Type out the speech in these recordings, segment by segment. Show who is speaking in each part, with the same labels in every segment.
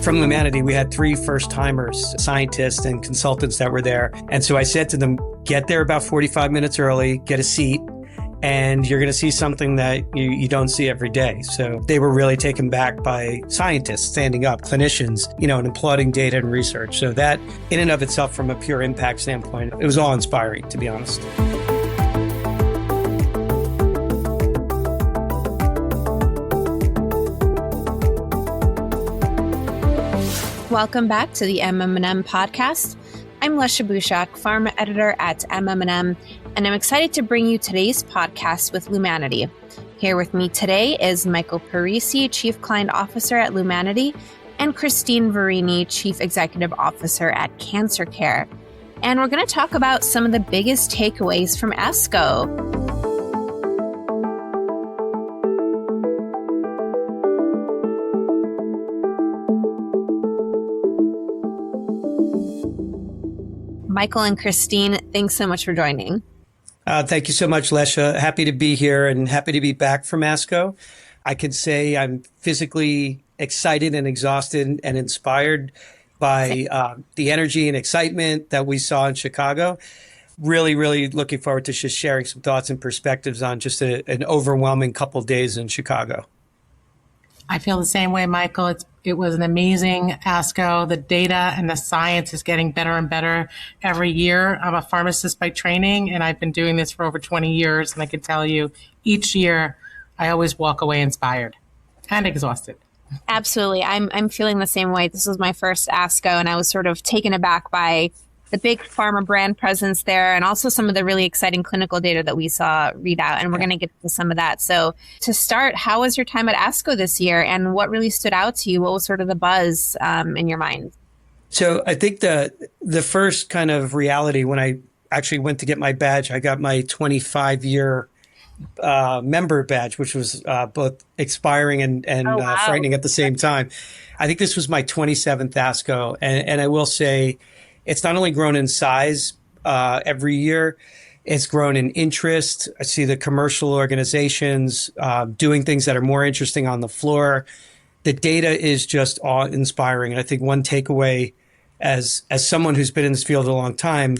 Speaker 1: From Humanity, we had 3 first-timers, scientists and consultants that were there. And so I said to them, get there about 45 minutes early, get a seat, and you're going to see something that you don't see every day. So they were really taken back by scientists standing up, clinicians, and applauding data and research. So that, in and of itself, from a pure impact standpoint, it was awe-inspiring, to be honest.
Speaker 2: Welcome back to the MM+M podcast. I'm Lesha Bouchak, pharma editor at MM+M, and I'm excited to bring you today's podcast with Humanity. Here with me today is Michael Parisi, Chief Client Officer at Humanity, and Christine Verini, Chief Executive Officer at Cancer Care. And we're going to talk about some of the biggest takeaways from ASCO. Michael and Christine, thanks so much for joining.
Speaker 1: Thank you so much, Lesha. Happy to be here and happy to be back from ASCO. I can say I'm physically excited and exhausted and inspired by the energy and excitement that we saw in Chicago. Really, really looking forward to just sharing some thoughts and perspectives on just an overwhelming couple of days in Chicago.
Speaker 3: I feel the same way, Michael. It was an amazing ASCO. The data and the science is getting better and better every year. I'm a pharmacist by training, and I've been doing this for over 20 years. And I can tell you, each year, I always walk away inspired and exhausted.
Speaker 2: Absolutely. I'm feeling the same way. This was my first ASCO, and I was sort of taken aback by the big pharma brand presence there, and also some of the really exciting clinical data that we saw read out, and we're going to get to some of that. So to start, how was your time at ASCO this year, and what really stood out to you? What was sort of the buzz in your mind?
Speaker 1: So I think the first kind of reality when I actually went to get my badge, I got my 25-year member badge, which was both inspiring and frightening at the same time. I think this was my 27th ASCO, and I will say, it's not only grown in size every year, it's grown in interest. I see the commercial organizations doing things that are more interesting on the floor. The data is just awe-inspiring. And I think one takeaway as someone who's been in this field a long time,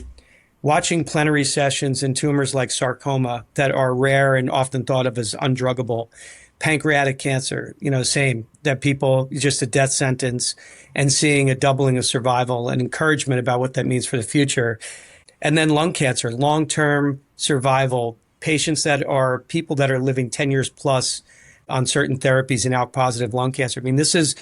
Speaker 1: watching plenary sessions in tumors like sarcoma that are rare and often thought of as undruggable, pancreatic cancer, same, that people, just a death sentence, and seeing a doubling of survival and encouragement about what that means for the future. And then lung cancer, long-term survival, patients that are people that are living 10 years plus on certain therapies in ALK-positive lung cancer. I mean, this is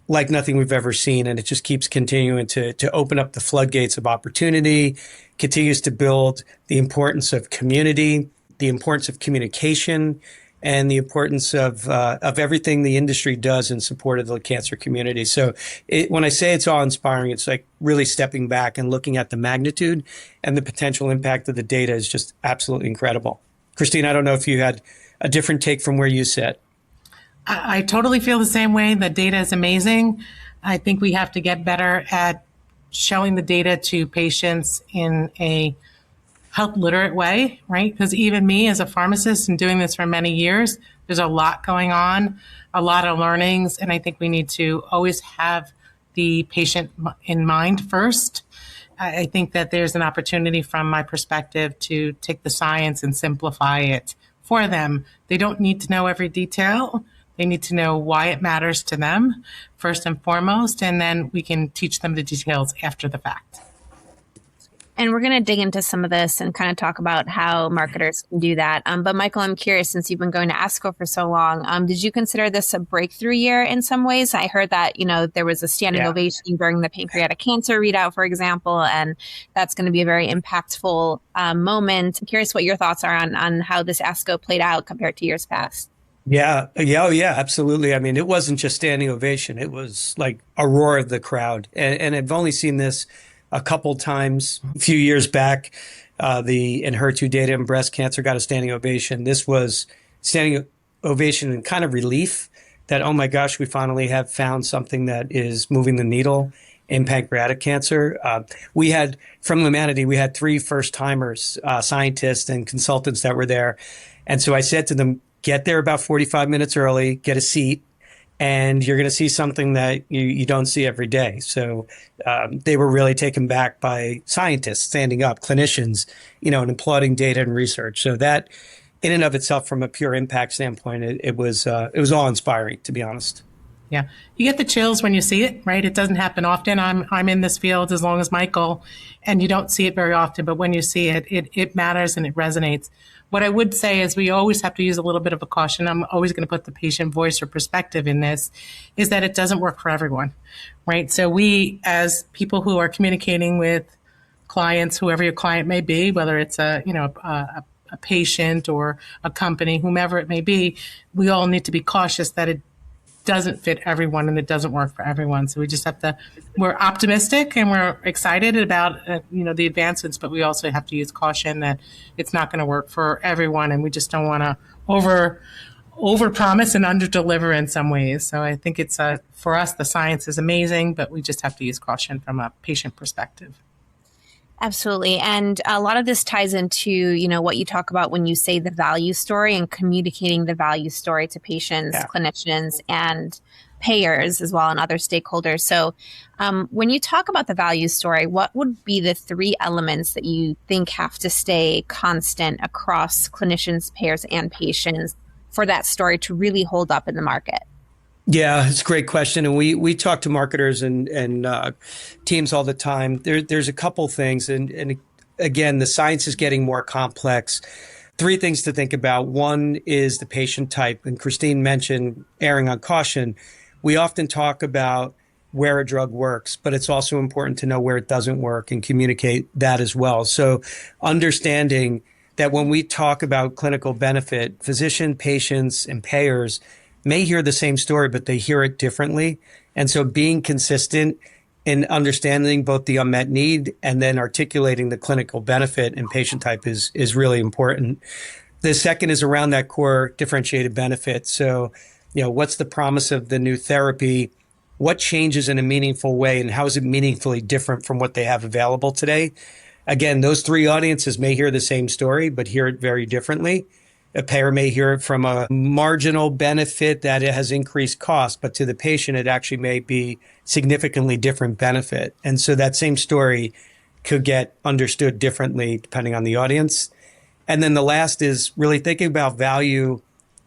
Speaker 1: like nothing we've ever seen, and it just keeps continuing to open up the floodgates of opportunity, continues to build the importance of community, the importance of communication, and the importance of everything the industry does in support of the cancer community. So when I say it's awe-inspiring, it's like really stepping back and looking at the magnitude and the potential impact of the data is just absolutely incredible. Christine, I don't know if you had a different take from where you sit.
Speaker 3: I totally feel the same way. The data is amazing. I think we have to get better at showing the data to patients in a health literate way, right? Because even me as a pharmacist and doing this for many years, there's a lot going on, a lot of learnings, and I think we need to always have the patient in mind first. I think that there's an opportunity from my perspective to take the science and simplify it for them. They don't need to know every detail. They need to know why it matters to them first and foremost, and then we can teach them the details after the fact.
Speaker 2: And we're going to dig into some of this and kind of talk about how marketers can do that. But Michael, I'm curious, since you've been going to ASCO for so long, did you consider this a breakthrough year in some ways? I heard that, there was a standing ovation during the pancreatic cancer readout, for example, and that's going to be a very impactful moment. I'm curious what your thoughts are on how this ASCO played out compared to years past.
Speaker 1: Yeah, absolutely. I mean, it wasn't just standing ovation. It was like a roar of the crowd. And I've only seen this a couple times. A few years back, the Enhertu data in breast cancer got a standing ovation. This was standing ovation and kind of relief that, oh my gosh, we finally have found something that is moving the needle in pancreatic cancer. We had, from Humanity, we had 3 first-timers, scientists and consultants that were there. And so I said to them, get there about 45 minutes early, get a seat, and you're going to see something that you don't see every day. So they were really taken back by scientists standing up, clinicians, and applauding data and research. So that, in and of itself, from a pure impact standpoint, it was awe-inspiring, to be honest.
Speaker 3: Yeah, you get the chills when you see it, right? It doesn't happen often. I'm in this field as long as Michael, and you don't see it very often. But when you see it, it matters and it resonates. What I would say is we always have to use a little bit of a caution. I'm always going to put the patient voice or perspective in this, is that it doesn't work for everyone, right? So we, as people who are communicating with clients, whoever your client may be, whether it's a patient or a company, whomever it may be, we all need to be cautious that it doesn't fit everyone and it doesn't work for everyone. So we just have to, we're optimistic and we're excited about, the advancements, but we also have to use caution that it's not going to work for everyone. And we just don't want to over promise and under deliver in some ways. So I think it's, for us, the science is amazing, but we just have to use caution from a patient perspective.
Speaker 2: Absolutely. And a lot of this ties into, what you talk about when you say the value story and communicating the value story to patients, clinicians, and payers as well, and other stakeholders. So when you talk about the value story, what would be the 3 elements that you think have to stay constant across clinicians, payers, and patients for that story to really hold up in the market?
Speaker 1: Yeah, it's a great question. And we talk to marketers and teams all the time. There's a couple things. And again, the science is getting more complex. 3 things to think about. One is the patient type. And Christine mentioned erring on caution. We often talk about where a drug works, but it's also important to know where it doesn't work and communicate that as well. So understanding that when we talk about clinical benefit, physician, patients, and payers may hear the same story, but they hear it differently. And so being consistent in understanding both the unmet need and then articulating the clinical benefit and patient type is really important. The second is around that core differentiated benefit. So, what's the promise of the new therapy? What changes in a meaningful way, and how is it meaningfully different from what they have available today? Again, those 3 audiences may hear the same story, but hear it very differently. A payer may hear it from a marginal benefit that it has increased cost, but to the patient, it actually may be significantly different benefit. And so that same story could get understood differently depending on the audience. And then the last is really thinking about value.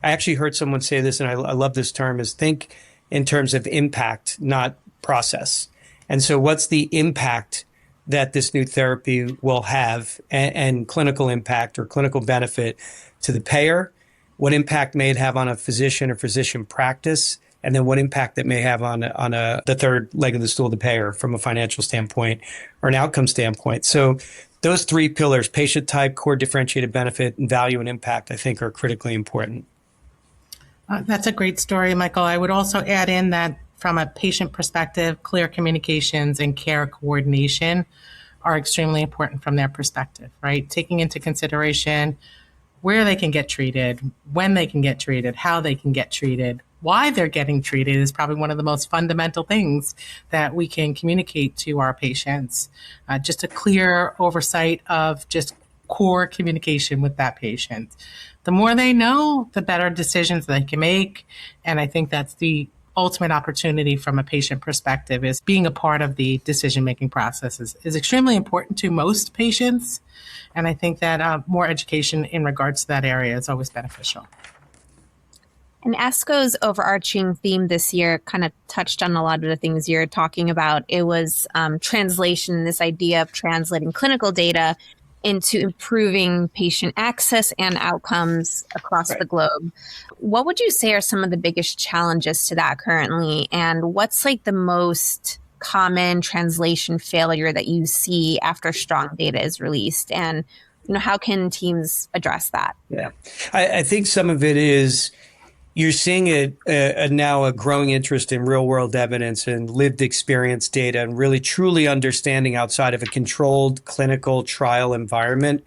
Speaker 1: I actually heard someone say this, and I love this term, is think in terms of impact, not process. And so what's the impact that this new therapy will have and clinical impact or clinical benefit to the payer? What impact may it have on a physician or physician practice? And then what impact it may have on the third leg of the stool, the payer, from a financial standpoint or an outcome standpoint. So those 3 pillars, patient type, core differentiated benefit, and value and impact, I think are critically important.
Speaker 3: That's a great story, Michael. I would also add in that from a patient perspective, clear communications and care coordination are extremely important from their perspective, right? Taking into consideration where they can get treated, when they can get treated, how they can get treated, why they're getting treated is probably one of the most fundamental things that we can communicate to our patients. Just a clear oversight of just core communication with that patient. The more they know, the better decisions they can make. And I think that's the ultimate opportunity from a patient perspective, is being a part of the decision-making process is extremely important to most patients. And I think that more education in regards to that area is always beneficial.
Speaker 2: And ASCO's overarching theme this year kind of touched on a lot of the things you're talking about. It was translation, this idea of translating clinical data into improving patient access and outcomes across the globe. What would you say are some of the biggest challenges to that currently? And what's like the most common translation failure that you see after strong data is released? And, how can teams address that?
Speaker 1: Yeah, I think some of it is you're seeing now a growing interest in real world evidence and lived experience data, and really truly understanding outside of a controlled clinical trial environment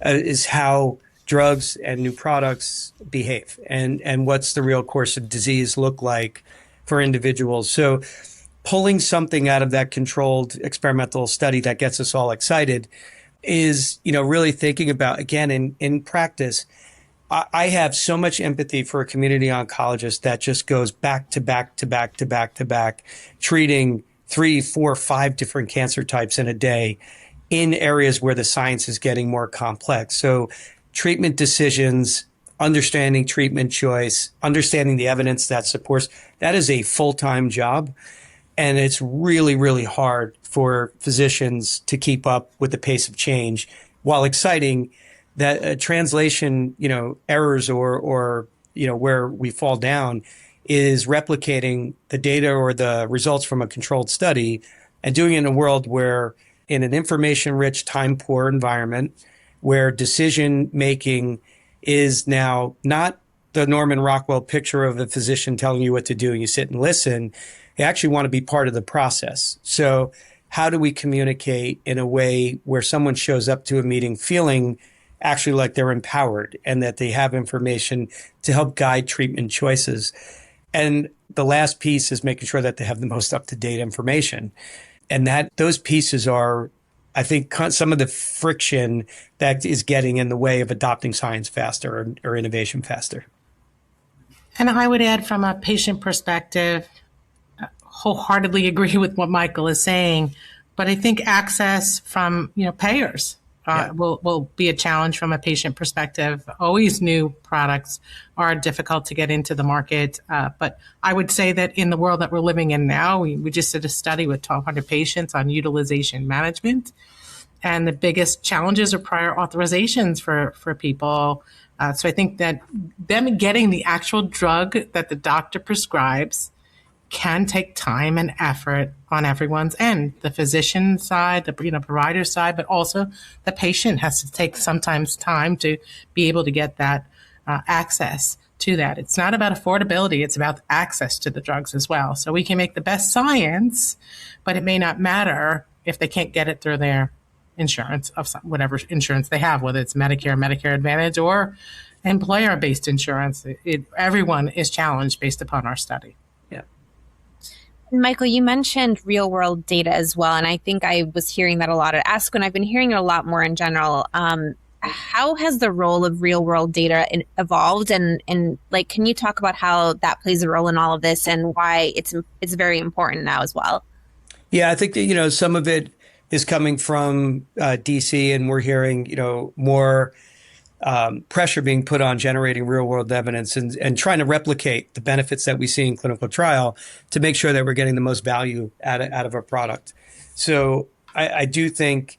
Speaker 1: is how drugs and new products behave, and what's the real course of disease look like for individuals. So pulling something out of that controlled experimental study that gets us all excited is, really thinking about, again, in practice, I have so much empathy for a community oncologist that just goes back to back to back to back to back, treating 3, 4, 5 different cancer types in a day in areas where the science is getting more complex. So treatment decisions, understanding treatment choice, understanding the evidence that supports, that is a full-time job. And it's really, really hard for physicians to keep up with the pace of change. While exciting, that translation, errors or where we fall down is replicating the data or the results from a controlled study and doing it in a world where in an information-rich, time-poor environment where decision-making is now not the Norman Rockwell picture of a physician telling you what to do and you sit and listen. You actually want to be part of the process. So how do we communicate in a way where someone shows up to a meeting feeling actually like they're empowered and that they have information to help guide treatment choices? And the last piece is making sure that they have the most up-to-date information. And that those pieces are, I think, some of the friction that is getting in the way of adopting science faster or innovation faster.
Speaker 3: And I would add from a patient perspective, wholeheartedly agree with what Michael is saying, but I think access from payers will be a challenge from a patient perspective. Always new products are difficult to get into the market. But I would say that in the world that we're living in now, we just did a study with 1,200 patients on utilization management. And the biggest challenges are prior authorizations for people. So I think that them getting the actual drug that the doctor prescribes can take time and effort on everyone's end, the physician side, the provider side, but also the patient has to take sometimes time to be able to get that access to that. It's not about affordability, it's about access to the drugs as well. So we can make the best science, but it may not matter if they can't get it through their insurance of whatever insurance they have, whether it's Medicare, Medicare Advantage, or employer-based insurance. Everyone is challenged based upon our study.
Speaker 2: Michael, you mentioned real world data as well. And I think I was hearing that a lot at ASCO, and I've been hearing it a lot more in general. How has the role of real world data evolved? And can you talk about how that plays a role in all of this and why it's very important now as well?
Speaker 1: Yeah, I think that, some of it is coming from DC, and we're hearing, more pressure being put on generating real world evidence and trying to replicate the benefits that we see in clinical trial to make sure that we're getting the most value out of a product. So I do think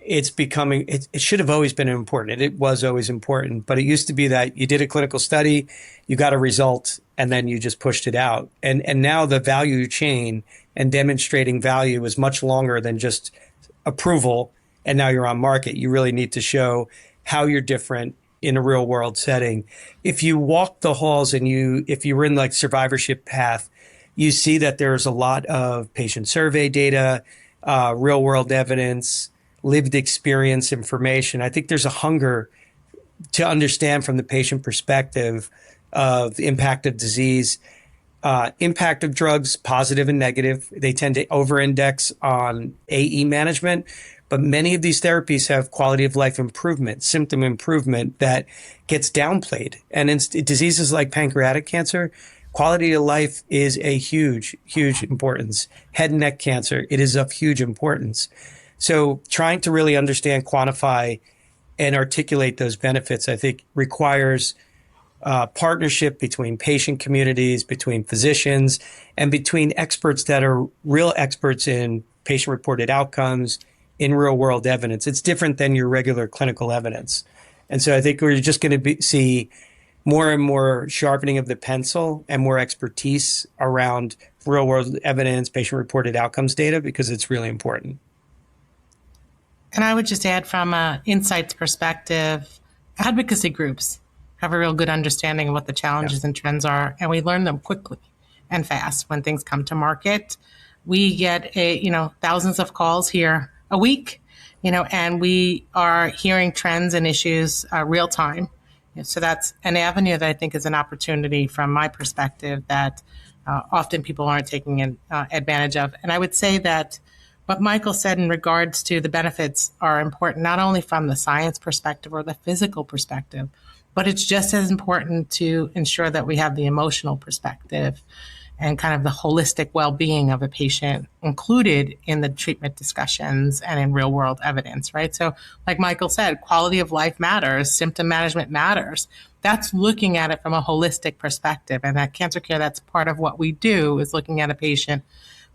Speaker 1: it's becoming, it should have always been important. It was always important, but it used to be that you did a clinical study, you got a result, and then you just pushed it out. And now the value chain and demonstrating value is much longer than just approval and now you're on market. You really need to show how you're different in a real world setting. If you walk the halls and if you were in like survivorship path, you see that there's a lot of patient survey data, real world evidence, lived experience information. I think there's a hunger to understand from the patient perspective of the impact of disease, impact of drugs, positive and negative. They tend to over-index on AE management. But many of these therapies have quality of life improvement, symptom improvement that gets downplayed. And in diseases like pancreatic cancer, quality of life is a huge, huge importance. Head and neck cancer, it is of huge importance. So trying to really understand, quantify, and articulate those benefits, I think requires partnership between patient communities, between physicians, and between experts that are real experts in patient-reported outcomes, in real-world evidence. It's different than your regular clinical evidence. And so I think we're just going to see more and more sharpening of the pencil and more expertise around real-world evidence, patient-reported outcomes data, because it's really important.
Speaker 3: And I would just add from an insights perspective, advocacy groups have a real good understanding of what the challenges and trends are, and we learn them quickly and fast when things come to market. We get thousands of calls here a week, and we are hearing trends and issues real time. So that's an avenue that I think is an opportunity from my perspective that often people aren't taking advantage of. And I would say that what Michael said in regards to the benefits are important, not only from the science perspective or the physical perspective, but it's just as important to ensure that we have the emotional perspective and kind of the holistic well-being of a patient included in the treatment discussions and in real-world evidence, right? So like Michael said, quality of life matters, symptom management matters. That's looking at it from a holistic perspective. And at Cancer Care, that's part of what we do, is looking at a patient.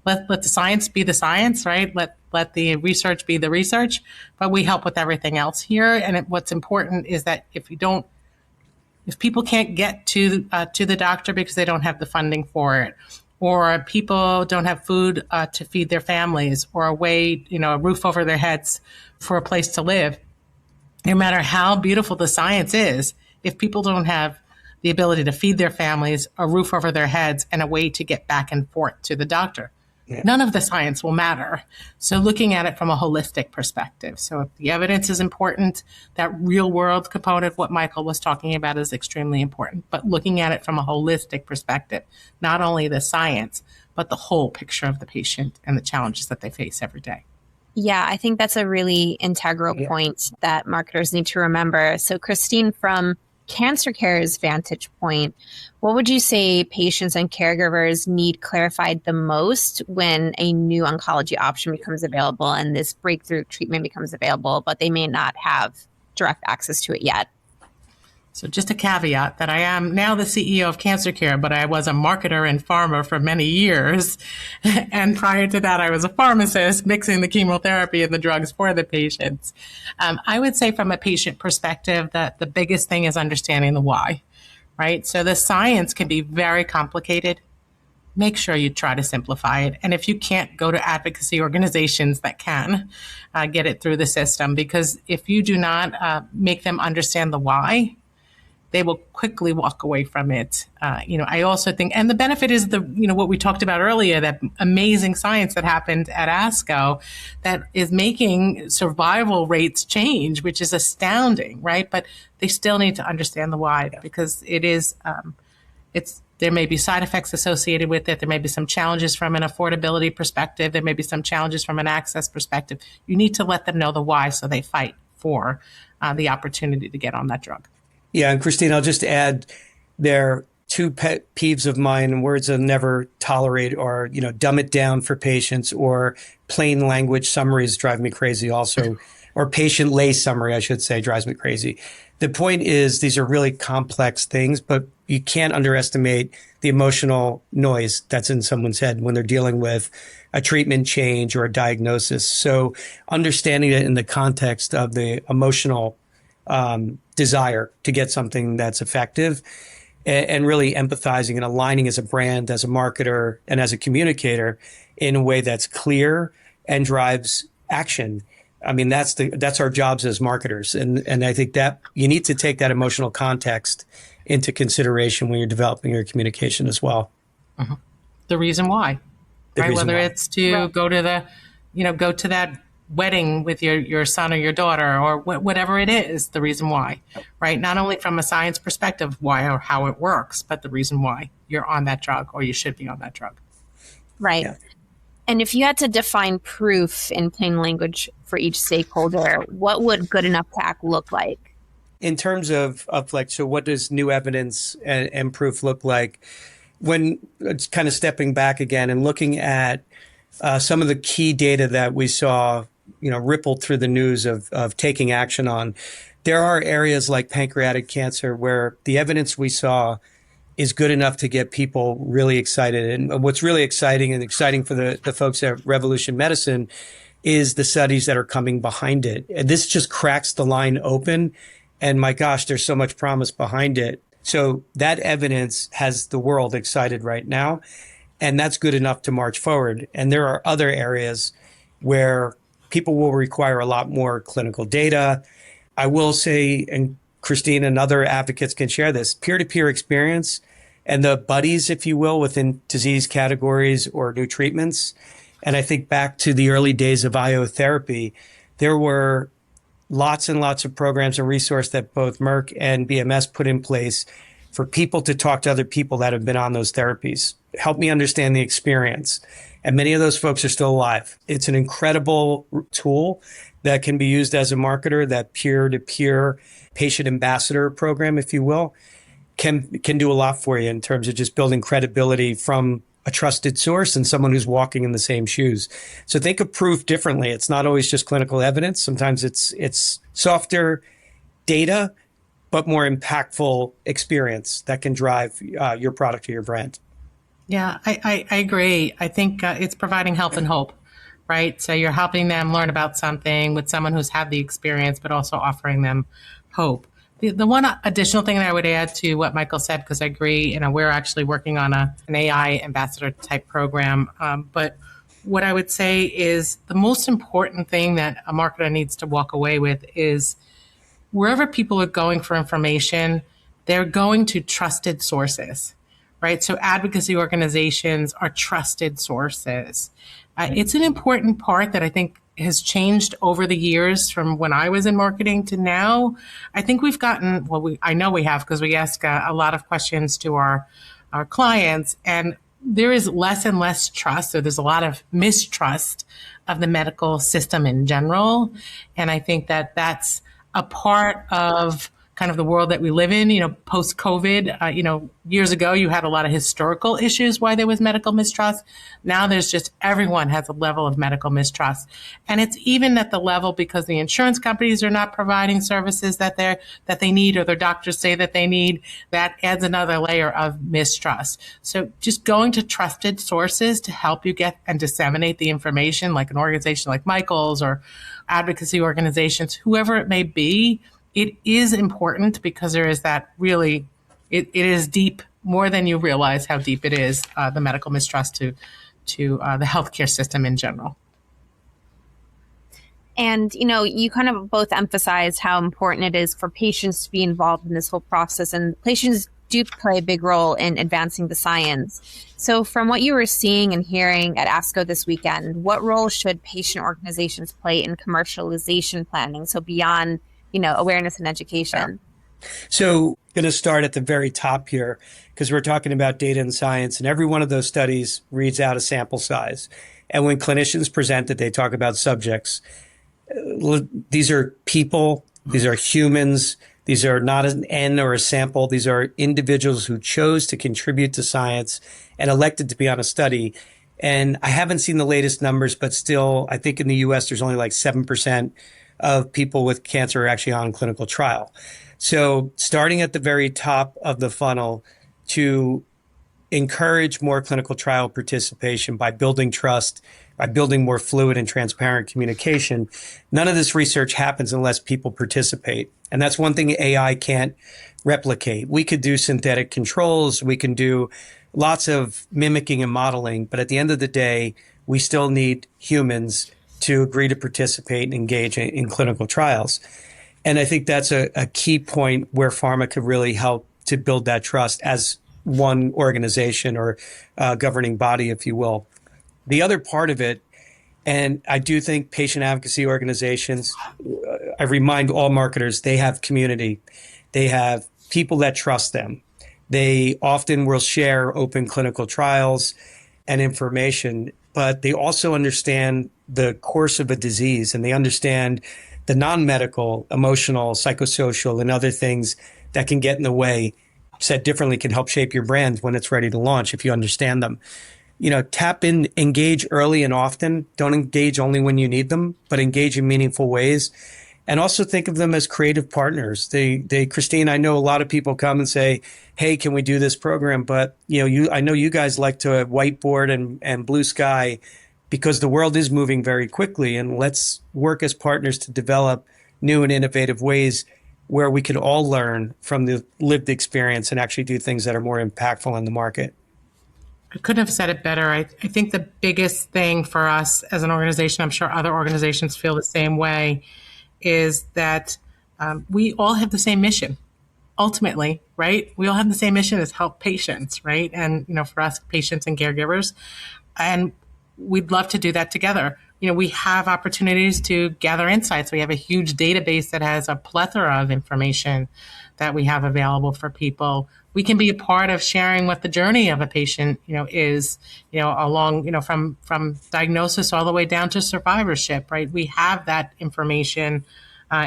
Speaker 3: Let the science be the science, right? Let the research be the research, but we help with everything else here. And what's important is that if people can't get to the doctor because they don't have the funding for it, or people don't have food to feed their families, or a roof over their heads for a place to live, no matter how beautiful the science is, if people don't have the ability to feed their families, a roof over their heads, and a way to get back and forth to the doctor, none of the science will matter. So looking at it from a holistic perspective. So if the evidence is important, that real world component, what Michael was talking about, is extremely important. But looking at it from a holistic perspective, not only the science, but the whole picture of the patient and the challenges that they face every day.
Speaker 2: Yeah, I think that's a really integral point that marketers need to remember. So Christine, from Cancer Care's vantage point, what would you say patients and caregivers need clarified the most when a new oncology option becomes available and this breakthrough treatment becomes available, but they may not have direct access to it yet?
Speaker 3: So just a caveat that I am now the CEO of Cancer Care, but I was a marketer in pharma for many years. And prior to that, I was a pharmacist mixing the chemotherapy and the drugs for the patients. I would say from a patient perspective that the biggest thing is understanding the why, right? So the science can be very complicated. Make sure you try to simplify it. And if you can't, go to advocacy organizations that can get it through the system, because if you do not make them understand the why, they will quickly walk away from it. I also think, and the benefit is what we talked about earlier, that amazing science that happened at ASCO that is making survival rates change, which is astounding, right? But they still need to understand the why, because it is, there may be side effects associated with it. There may be some challenges from an affordability perspective. There may be some challenges from an access perspective. You need to let them know the why so they fight for the opportunity to get on that drug.
Speaker 1: Yeah, and Christine, I'll just add, there are two pet peeves of mine, words I'll never tolerate, or, dumb it down for patients, or plain language summaries drive me crazy also, or patient lay summary, I should say, drives me crazy. The point is, these are really complex things, but you can't underestimate the emotional noise that's in someone's head when they're dealing with a treatment change or a diagnosis. So understanding it in the context of the emotional desire to get something that's effective, and really empathizing and aligning as a brand, as a marketer, and as a communicator in a way that's clear and drives action. I mean, that's our jobs as marketers. And I think that you need to take that emotional context into consideration when you're developing your communication as well.
Speaker 3: Mm-hmm. The reason why, right? Whether it's to go to that wedding with your son or your daughter, or whatever it is, the reason why, right? Not only from a science perspective, why or how it works, but the reason why you're on that drug or you should be on that drug.
Speaker 2: Right. Yeah. And if you had to define proof in plain language for each stakeholder, what would good enough to act look like?
Speaker 1: In terms of so what does new evidence and proof look like? When it's kind of stepping back again and looking at some of the key data that we saw, rippled through the news of taking action on, there are areas like pancreatic cancer where the evidence we saw is good enough to get people really excited. And what's really exciting for the folks at Revolution Medicine is the studies that are coming behind it. And this just cracks the line open. And my gosh, there's so much promise behind it. So that evidence has the world excited right now. And that's good enough to march forward. And there are other areas where people will require a lot more clinical data. I will say, and Christine and other advocates can share this, peer-to-peer experience and the buddies, if you will, within disease categories or new treatments. And I think back to the early days of IO therapy, there were lots and lots of programs and resources that both Merck and BMS put in place for people to talk to other people that have been on those therapies. Help me understand the experience. And many of those folks are still alive. It's an incredible tool that can be used as a marketer, that peer-to-peer patient ambassador program, if you will, can do a lot for you in terms of just building credibility from a trusted source and someone who's walking in the same shoes. So think of proof differently. It's not always just clinical evidence. Sometimes it's softer data, but more impactful experience that can drive your product or your brand.
Speaker 3: Yeah, I agree. I think it's providing help and hope, right? So you're helping them learn about something with someone who's had the experience, but also offering them hope. The one additional thing that I would add to what Michael said, because I agree, we're actually working on an AI ambassador type program. But what I would say is the most important thing that a marketer needs to walk away with is wherever people are going for information, they're going to trusted sources, right? So advocacy organizations are trusted sources. It's an important part that I think has changed over the years from when I was in marketing to now. I think we've gotten, I know we have, because we ask a lot of questions to our clients, and there is less and less trust. So there's a lot of mistrust of the medical system in general. And I think that that's a part of kind of the world that we live in, post-COVID. Years ago, you had a lot of historical issues why there was medical mistrust. Now there's just everyone has a level of medical mistrust. And it's even at the level because the insurance companies are not providing services that they need, or their doctors say that they need. That adds another layer of mistrust. So just going to trusted sources to help you get and disseminate the information, like an organization like Michael's or advocacy organizations, whoever it may be, it is important because there is that really, it is deep, more than you realize how deep it is, the medical mistrust to the healthcare system in general.
Speaker 2: And, you kind of both emphasize how important it is for patients to be involved in this whole process, and patients do play a big role in advancing the science. So from what you were seeing and hearing at ASCO this weekend, what role should patient organizations play in commercialization planning? So beyond awareness and education.
Speaker 1: So I'm going to start at the very top here because we're talking about data and science, and every one of those studies reads out a sample size. And when clinicians present it, they talk about subjects. These are people. These are humans. These are not an N or a sample. These are individuals who chose to contribute to science and elected to be on a study. And I haven't seen the latest numbers, but still, I think in the U.S., there's only like 7% of people with cancer are actually on clinical trial. So starting at the very top of the funnel to encourage more clinical trial participation by building trust, by building more fluid and transparent communication. None of this research happens unless people participate. And that's one thing AI can't replicate. We could do synthetic controls. We can do lots of mimicking and modeling. But at the end of the day, we still need humans to agree to participate and engage in clinical trials. And I think that's a key point where pharma could really help to build that trust as one organization or governing body, if you will. The other part of it, and I do think patient advocacy organizations, I remind all marketers, they have community. They have people that trust them. They often will share open clinical trials and information, but they also understand the course of a disease, and they understand the non-medical, emotional, psychosocial, and other things that can get in the way. Said differently, can help shape your brand when it's ready to launch if you understand them. Tap in, engage early and often. Don't engage only when you need them, but engage in meaningful ways. And also think of them as creative partners. Christine, I know a lot of people come and say, hey, can we do this program? But, I know you guys like to whiteboard and blue sky because the world is moving very quickly. And let's work as partners to develop new and innovative ways where we can all learn from the lived experience and actually do things that are more impactful in the market.
Speaker 3: I couldn't have said it better. I think the biggest thing for us as an organization, I'm sure other organizations feel the same way, is that we all have the same mission. Ultimately, right? We all have the same mission as help patients, right? And, for us, patients and caregivers. And we'd love to do that together. We have opportunities to gather insights. We have a huge database that has a plethora of information that we have available for people. We can be a part of sharing what the journey of a patient, is, along, from diagnosis all the way down to survivorship, right? We have that information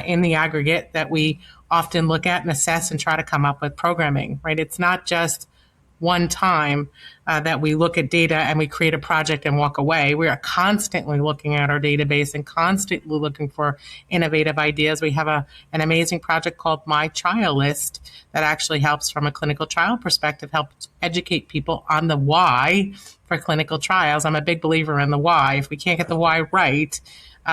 Speaker 3: in the aggregate that we often look at and assess and try to come up with programming, right? It's not just one time that we look at data and we create a project and walk away. We are constantly looking at our database and constantly looking for innovative ideas. We have an amazing project called My Trial List that actually helps from a clinical trial perspective, helps educate people on the why for clinical trials. I'm a big believer in the why. If we can't get the why right,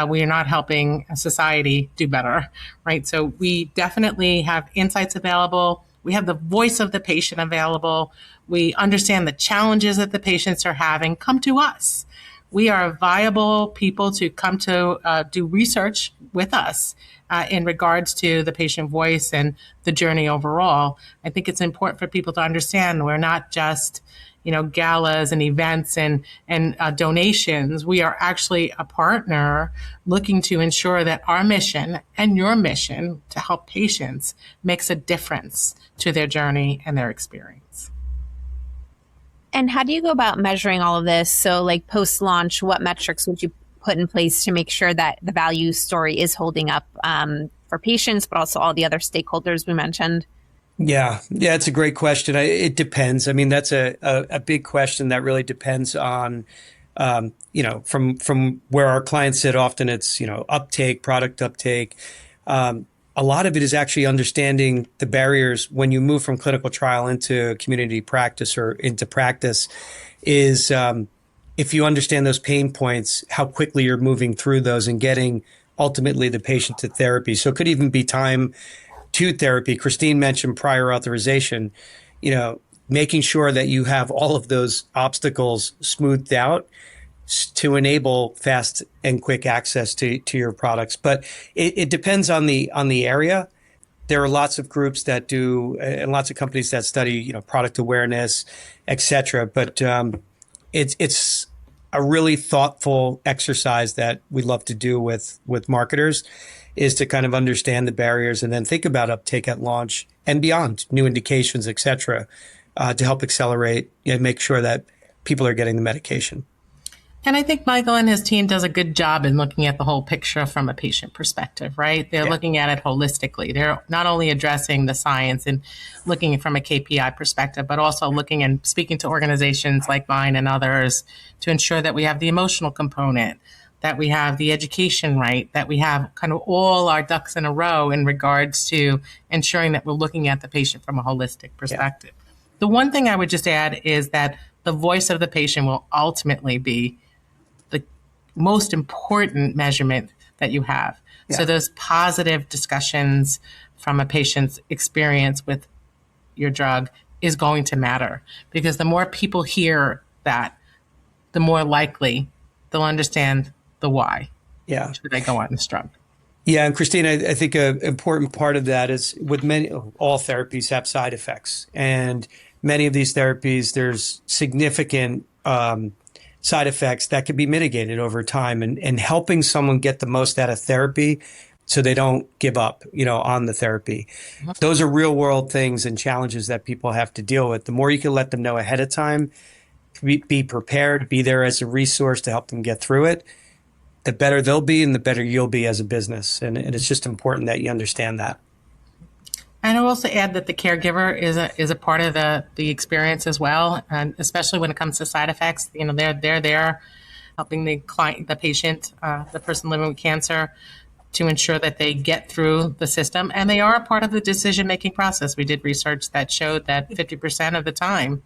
Speaker 3: we are not helping society do better, right? So we definitely have insights available. We have the voice of the patient available. We understand the challenges that the patients are having. Come to us. We are viable people to come to do research with us in regards to the patient voice and the journey overall. I think it's important for people to understand we're not just galas and events and donations. We are actually a partner looking to ensure that our mission and your mission to help patients makes a difference to their journey and their experience.
Speaker 2: And how do you go about measuring all of this? So like post-launch, what metrics would you put in place to make sure that the value story is holding up for patients, but also all the other stakeholders we mentioned?
Speaker 1: Yeah, it's a great question. It depends. I mean, that's a big question that really depends on, from where our clients sit. Often it's, uptake, product uptake. A lot of it is actually understanding the barriers when you move from clinical trial into community practice or into practice is, if you understand those pain points, how quickly you're moving through those and getting ultimately the patient to therapy. So it could even be time to therapy. Christine mentioned prior authorization, making sure that you have all of those obstacles smoothed out to enable fast and quick access to your products. But it depends on the area. There are lots of groups that do, and lots of companies that study, product awareness, et cetera. But it's a really thoughtful exercise that we love to do with marketers, is to kind of understand the barriers and then think about uptake at launch and beyond, new indications, et cetera, to help accelerate and make sure that people are getting the medication.
Speaker 3: And I think Michael and his team does a good job in looking at the whole picture from a patient perspective, right? They're looking at it holistically. They're not only addressing the science and looking from a KPI perspective, but also looking and speaking to organizations like mine and others to ensure that we have the emotional component, that we have the education right, that we have kind of all our ducks in a row in regards to ensuring that we're looking at the patient from a holistic perspective. Yeah. The one thing I would just add is that the voice of the patient will ultimately be the most important measurement that you have. Yeah. So those positive discussions from a patient's experience with your drug is going to matter, because the more people hear that, the more likely they'll understand the why. Yeah. Should they go on this drug?
Speaker 1: Yeah. And Christine, I think an important part of that is with all therapies have side effects, and many of these therapies, there's significant side effects that can be mitigated over time, and helping someone get the most out of therapy so they don't give up, on the therapy. Mm-hmm. Those are real world things and challenges that people have to deal with. The more you can let them know ahead of time, be prepared, be there as a resource to help them get through it, the better they'll be and the better you'll be as a business. And it's just important that you understand that.
Speaker 3: And I'll also add that the caregiver is a part of the experience as well, and especially when it comes to side effects. They're there helping the client, the patient, the person living with cancer, to ensure that they get through the system, and they are a part of the decision-making process. We did research that showed that 50% of the time,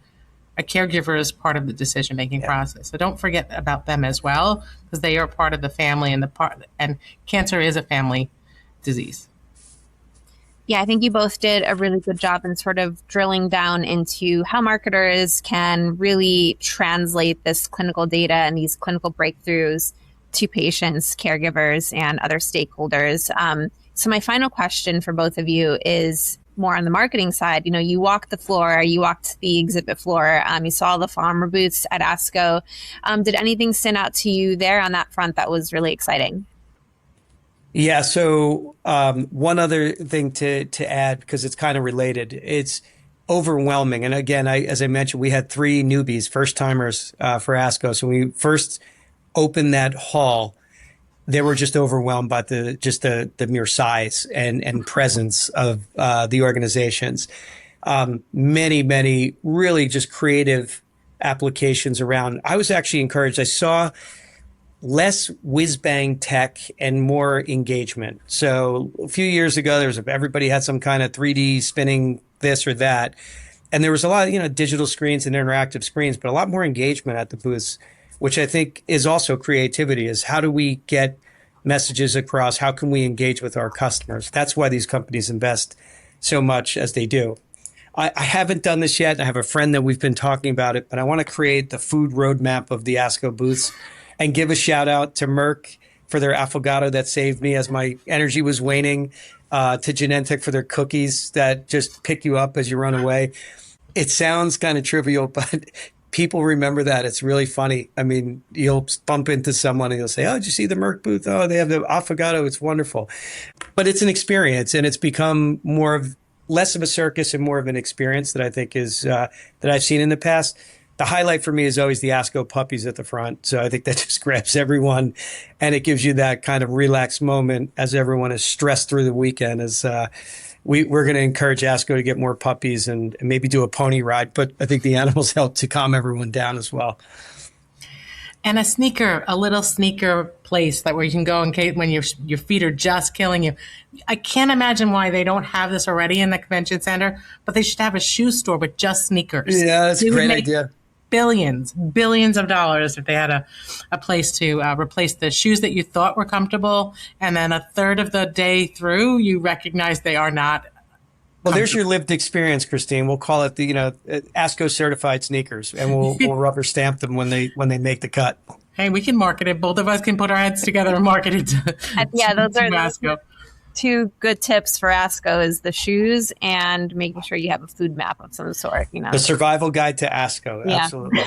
Speaker 3: a caregiver is part of the decision-making process. So don't forget about them as well, because they are part of the family, and cancer is a family disease.
Speaker 2: Yeah, I think you both did a really good job in sort of drilling down into how marketers can really translate this clinical data and these clinical breakthroughs to patients, caregivers, and other stakeholders. So my final question for both of you is more on the marketing side. You walked the floor, you walked the exhibit floor, you saw the pharma booths at ASCO. Did anything stand out to you there on that front that was really exciting?
Speaker 1: Yeah. So one other thing to add, because it's kind of related, it's overwhelming. And again, as I mentioned, we had 3 newbies, first timers for ASCO. So when we first opened that hall, they were just overwhelmed by the mere size and presence of the organizations. Many really just creative applications around. I was actually encouraged. I saw less whiz-bang tech and more engagement. So a few years ago, everybody had some kind of 3D spinning this or that. And there was a lot of, digital screens and interactive screens, but a lot more engagement at the booths, which I think is also creativity, is how do we get messages across? How can we engage with our customers? That's why these companies invest so much as they do. I haven't done this yet. I have a friend that we've been talking about it, but I want to create the food roadmap of the ASCO booths and give a shout out to Merck for their affogato that saved me as my energy was waning, to Genentech for their cookies that just pick you up as you run away. It sounds kind of trivial, but people remember that. It's really funny. I mean, you'll bump into someone and you'll say, "Oh, did you see the Merck booth? Oh, they have the affogato. It's wonderful." But it's an experience, and it's become less of a circus and more of an experience that I think is that I've seen in the past. The highlight for me is always the ASCO puppies at the front. So I think that just grabs everyone, and it gives you that kind of relaxed moment as everyone is stressed through the weekend. As we're going to encourage ASCO to get more puppies and maybe do a pony ride, but I think the animals help to calm everyone down as well.
Speaker 3: And a little sneaker place where you can go in case when your feet are just killing you. I can't imagine why they don't have this already in the convention center, but they should have a shoe store with just sneakers.
Speaker 1: Yeah, that's a great idea.
Speaker 3: Billions of dollars if they had a place to replace the shoes that you thought were comfortable, and then a third of the day through you recognize they are not.
Speaker 1: Well, there's your lived experience, Christine. We'll call it the ASCO certified sneakers, and we'll rubber stamp them when they make the cut.
Speaker 3: Hey, we can market it. Both of us can put our heads together and market it.
Speaker 2: Those are ASCO. Two good tips for ASCO is the shoes and making sure you have a food map of some sort. The
Speaker 1: survival guide to ASCO,
Speaker 2: yeah.
Speaker 1: Absolutely.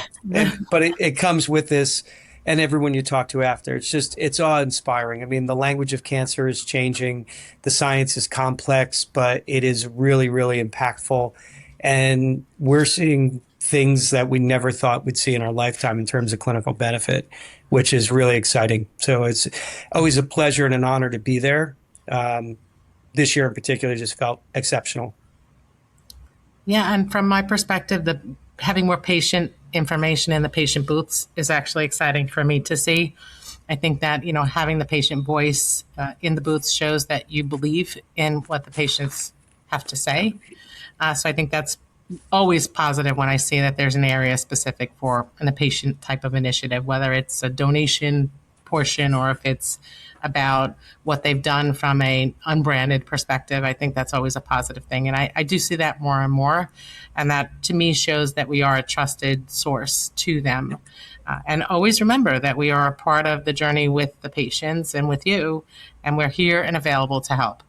Speaker 1: But it comes with this. And everyone you talk to after, it's awe-inspiring. I mean, the language of cancer is changing. The science is complex, but it is really, really impactful. And we're seeing things that we never thought we'd see in our lifetime in terms of clinical benefit, which is really exciting. So it's always a pleasure and an honor to be there. This year in particular just felt exceptional.
Speaker 3: Yeah, and from my perspective, having more patient information in the patient booths is actually exciting for me to see. I think that, having the patient voice in the booths shows that you believe in what the patients have to say. So I think that's always positive when I see that there's an area specific for a patient type of initiative, whether it's a donation portion or if it's about what they've done from an unbranded perspective. I think that's always a positive thing. And I do see that more and more. And that to me shows that we are a trusted source to them. And always remember that we are a part of the journey with the patients and with you, and we're here and available to help.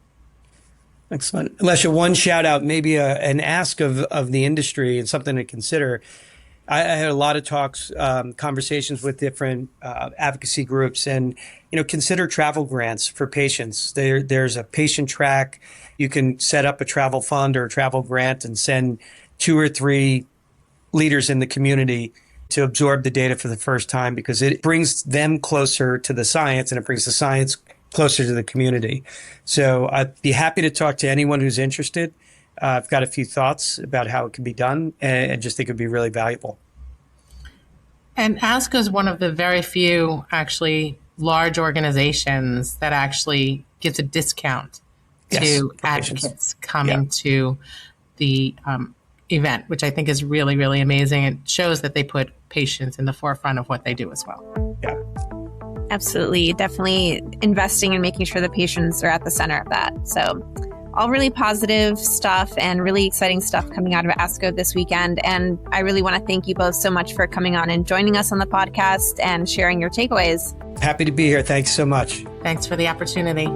Speaker 1: Excellent. Alessia, one shout out, maybe an ask of the industry and something to consider. I had a lot of talks, conversations with different advocacy groups, and consider travel grants for patients. There's a patient track. You can set up a travel fund or a travel grant and send 2 or 3 leaders in the community to absorb the data for the first time, because it brings them closer to the science and it brings the science closer to the community. So I'd be happy to talk to anyone who's interested. I've got a few thoughts about how it can be done, and just think it would be really valuable.
Speaker 3: And ASCO is one of the very few actually large organizations that actually gives a discount to advocates coming to the event, which I think is really, really amazing. It shows that they put patients in the forefront of what they do as well.
Speaker 1: Yeah.
Speaker 2: Absolutely. Definitely investing and making sure the patients are at the center of that. So all really positive stuff and really exciting stuff coming out of ASCO this weekend. And I really want to thank you both so much for coming on and joining us on the podcast and sharing your takeaways.
Speaker 1: Happy to be here. Thanks so much.
Speaker 3: Thanks for the opportunity.